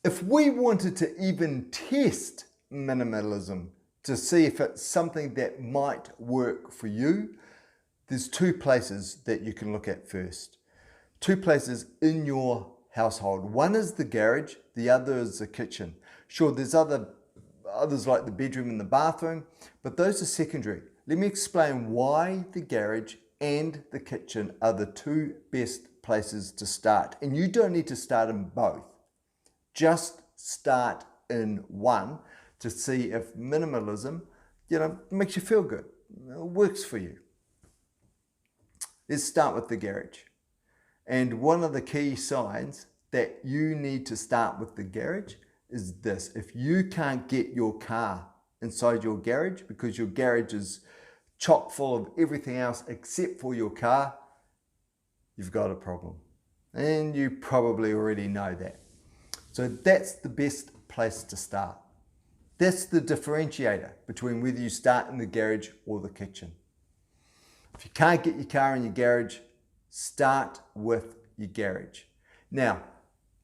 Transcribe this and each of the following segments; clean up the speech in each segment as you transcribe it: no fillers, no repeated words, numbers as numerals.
If we wanted to even test minimalism to see if it's something that might work for you, there's two places that you can look at first. Two places in your household. One is the garage, the other is the kitchen. Sure, there's others like the bedroom and the bathroom, but those are secondary. Let me explain why the garage and the kitchen are the two best places to start. And you don't need to start in both. Just start in one to see if minimalism, makes you feel good, works for you. Let's start with the garage. And one of the key signs that you need to start with the garage is this. If you can't get your car inside your garage because your garage is chock full of everything else except for your car, you've got a problem. And you probably already know that. So that's the best place to start. That's the differentiator between whether you start in the garage or the kitchen. If you can't get your car in your garage, start with your garage. Now,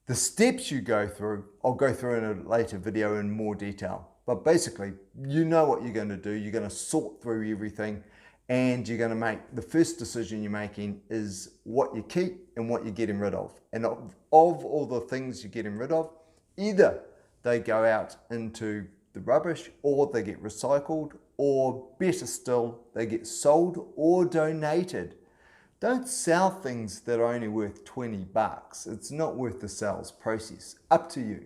the steps you go through, I'll go through in a later video in more detail. But basically, you know what you're going to do. You're going to sort through everything and you're going to make, the first decision you're making is what you keep and what you're getting rid of. And of all the things you're getting rid of, either they go out into the rubbish or they get recycled, or better still, they get sold or donated. Don't sell things that are only worth 20 bucks. It's not worth the sales process. Up to you.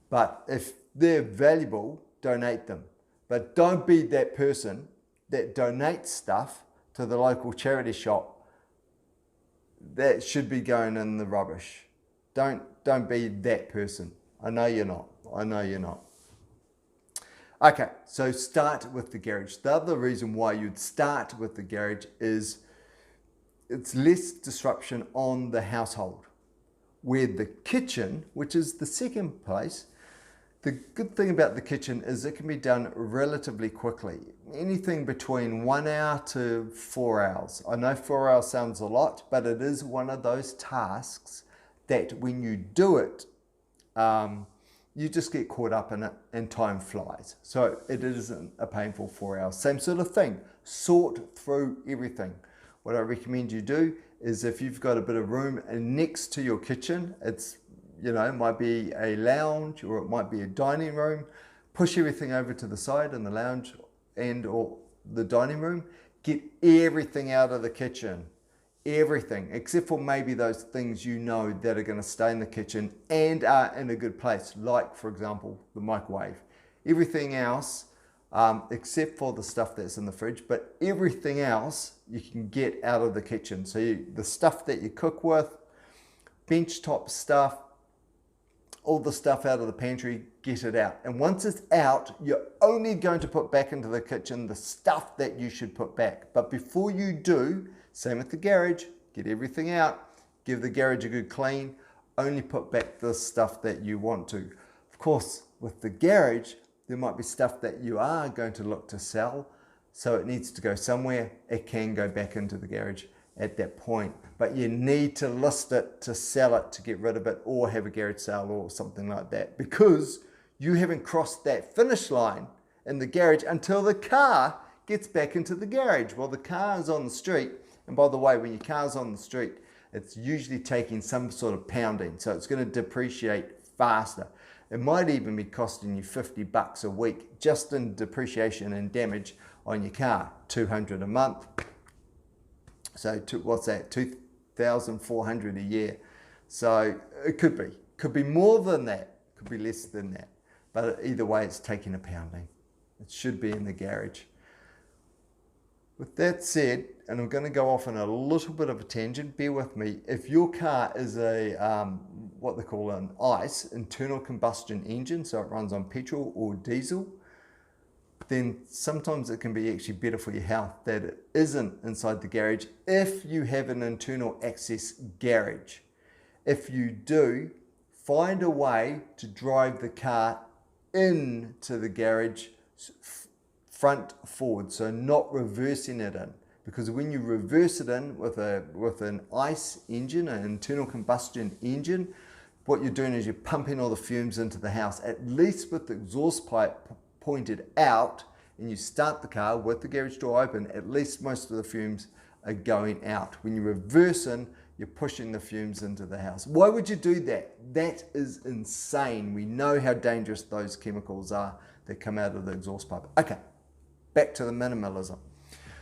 But if they're valuable, donate them. But don't be that person that donates stuff to the local charity shop that should be going in the rubbish. Don't be that person. I know you're not. I know you're not. Okay, so start with the garage. The other reason why you'd start with the garage is it's less disruption on the household. Where the kitchen, which is the second place, the good thing about the kitchen is it can be done relatively quickly. Anything between 1 hour to 4 hours. I know 4 hours sounds a lot, but it is one of those tasks that when you do it, you just get caught up in it and time flies. So it isn't a painful 4 hours. Same sort of thing. Sort through everything. What I recommend you do is if you've got a bit of room next to your kitchen, it might be a lounge or it might be a dining room, push everything over to the side in the lounge and or the dining room, get everything out of the kitchen. Everything, except for maybe those things that are going to stay in the kitchen and are in a good place, like, for example, the microwave. Everything else, except for the stuff that's in the fridge, but everything else you can get out of the kitchen. So the stuff that you cook with, benchtop stuff, all the stuff out of the pantry, get it out. And once it's out, you're only going to put back into the kitchen the stuff that you should put back. But before you do, same with the garage, get everything out, give the garage a good clean, only put back the stuff that you want to. Of course, with the garage, there might be stuff that you are going to look to sell, so it needs to go somewhere. It can go back into the garage at that point, but you need to list it to sell it, to get rid of it, or have a garage sale or something like that, because you haven't crossed that finish line in the garage until the car gets back into the garage. Well, the car is on the street. And by the way, when your car's on the street, it's usually taking some sort of pounding. So it's going to depreciate faster. It might even be costing you 50 bucks a week just in depreciation and damage on your car. 200 a month. So what's that? 2,400 a year. So it could be more than that. Could be less than that. But either way, it's taking a pounding. It should be in the garage. With that said, and I'm going to go off on a little bit of a tangent, bear with me. If your car is a, what they call an ICE, internal combustion engine, so it runs on petrol or diesel, then sometimes it can be actually better for your health that it isn't inside the garage if you have an internal access garage. If you do, find a way to drive the car into the garage front forward, so not reversing it in, because when you reverse it in with an ICE engine, an internal combustion engine, what you're doing is you're pumping all the fumes into the house, at least with the exhaust pipe pointed out, and you start the car with the garage door open, at least most of the fumes are going out. When you're reversing, you're pushing the fumes into the house. Why would you do that? That is insane. We know how dangerous those chemicals are that come out of the exhaust pipe. Okay, back to the minimalism.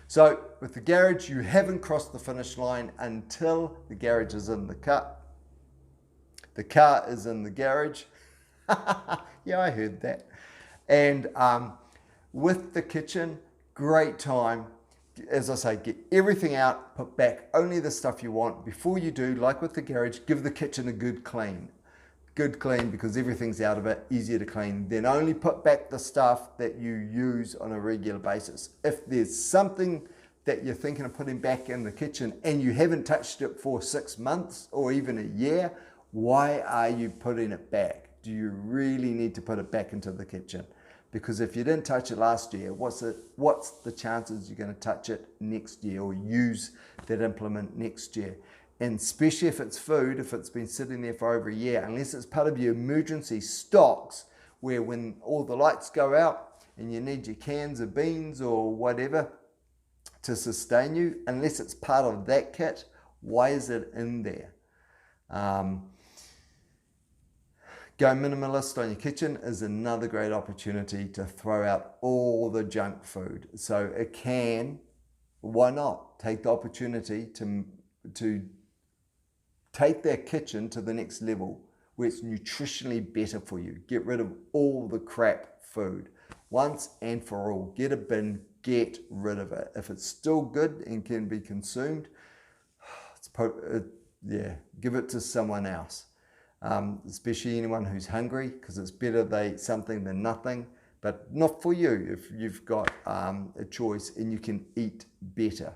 So with the garage, you haven't crossed the finish line until the garage is in the car. The car is in the garage. Yeah, I heard that. And with the kitchen, great time. As I say, get everything out, put back only the stuff you want. Before you do, like with the garage, give the kitchen a good clean. Good clean, because everything's out of it, easier to clean. Then only put back the stuff that you use on a regular basis. If there's something that you're thinking of putting back in the kitchen and you haven't touched it for 6 months or even a year, why are you putting it back? Do you really need to put it back into the kitchen? Because if you didn't touch it last year, what's the chances you're going to touch it next year or use that implement next year? And especially if it's food, if it's been sitting there for over a year, unless it's part of your emergency stocks, where when all the lights go out and you need your cans of beans or whatever to sustain you, unless it's part of that kit, why is it in there? Go minimalist on your kitchen is another great opportunity to throw out all the junk food. So it can, why not, take the opportunity to take their kitchen to the next level where it's nutritionally better for you. Get rid of all the crap food once and for all. Get a bin, get rid of it. If it's still good and can be consumed, give it to someone else. Especially anyone who's hungry, because it's better they eat something than nothing, but not for you if you've got a choice and you can eat better.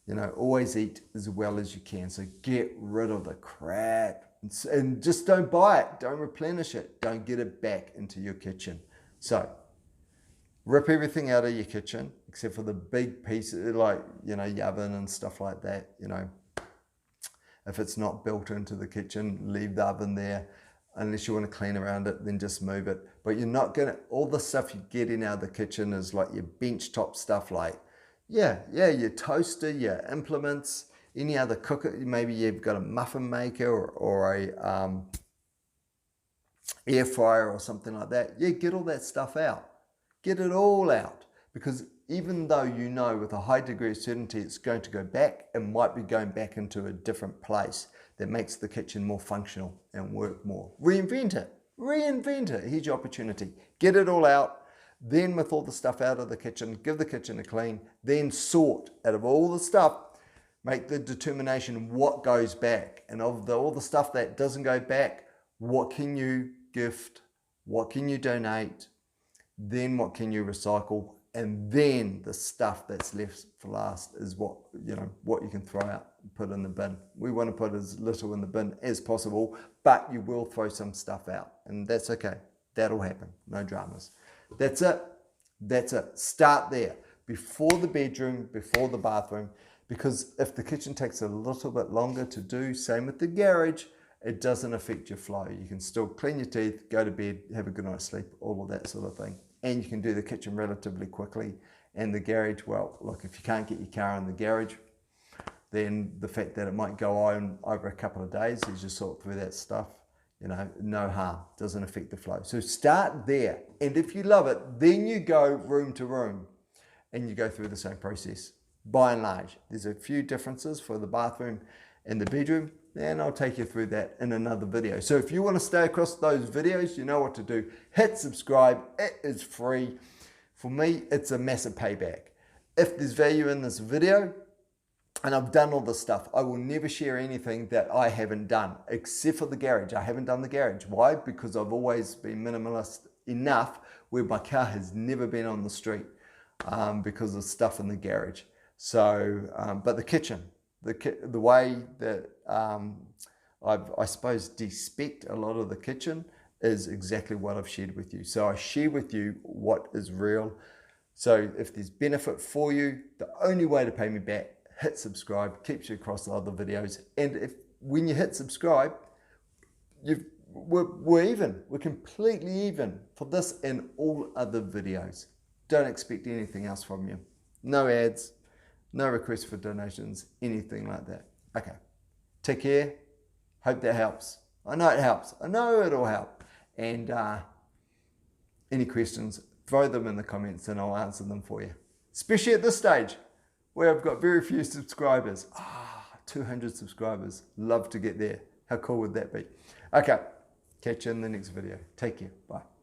You know, always eat as well as you can. So get rid of the crap and just don't buy it. Don't replenish it. Don't get it back into your kitchen. So rip everything out of your kitchen except for the big pieces like, you know, your oven and stuff like that, you know. If it's not built into the kitchen, leave the oven there. Unless you want to clean around it, then just move it. But you're not going to, all the stuff you get in out of the kitchen is like your bench top stuff like, your toaster, your implements, any other cooker. Maybe you've got a muffin maker or a air fryer or something like that. Yeah, get all that stuff out. Get it all out. Because even though you know with a high degree of certainty it's going to go back, it might be going back into a different place that makes the kitchen more functional and work more. Reinvent it. Reinvent it. Here's your opportunity. Get it all out. Then with all the stuff out of the kitchen, give the kitchen a clean. Then sort out of all the stuff. Make the determination what goes back. And of all the stuff that doesn't go back, what can you gift? What can you donate? Then what can you recycle? And then the stuff that's left for last is what you can throw out and put in the bin. We want to put as little in the bin as possible, but you will throw some stuff out, and that's okay. That'll happen. No dramas. That's it. That's it. Start there. Before the bedroom, before the bathroom, because if the kitchen takes a little bit longer to do, same with the garage, it doesn't affect your flow. You can still clean your teeth, go to bed, have a good night's sleep, all of that sort of thing. And you can do the kitchen relatively quickly. And the garage, well, look, if you can't get your car in the garage, then the fact that it might go on over a couple of days as you sort through that stuff, no harm, doesn't affect the flow. So start there. And if you love it, then you go room to room and you go through the same process. By and large, there's a few differences for the bathroom and the bedroom, and I'll take you through that in another video. So if you want to stay across those videos, you know what to do. Hit subscribe. It is free. For me, it's a massive payback. If there's value in this video, and I've done all this stuff, I will never share anything that I haven't done, except for the garage. I haven't done the garage. Why? Because I've always been minimalist enough where my car has never been on the street because of stuff in the garage. So, but the kitchen, the way that I suppose de-spec'd a lot of the kitchen is exactly what I've shared with you. So I share with you what is real. So if there's benefit for you, the only way to pay me back, hit subscribe, keeps you across the other videos. And when you hit subscribe, we're even. We're completely even for this and all other videos. Don't expect anything else from you. No ads, no requests for donations, anything like that. Okay, take care. Hope that helps. I know it helps. I know it'll help. And any questions, throw them in the comments and I'll answer them for you. Especially at this stage where I've got very few subscribers. 200 subscribers. Love to get there. How cool would that be? Okay, catch you in the next video. Take care. Bye.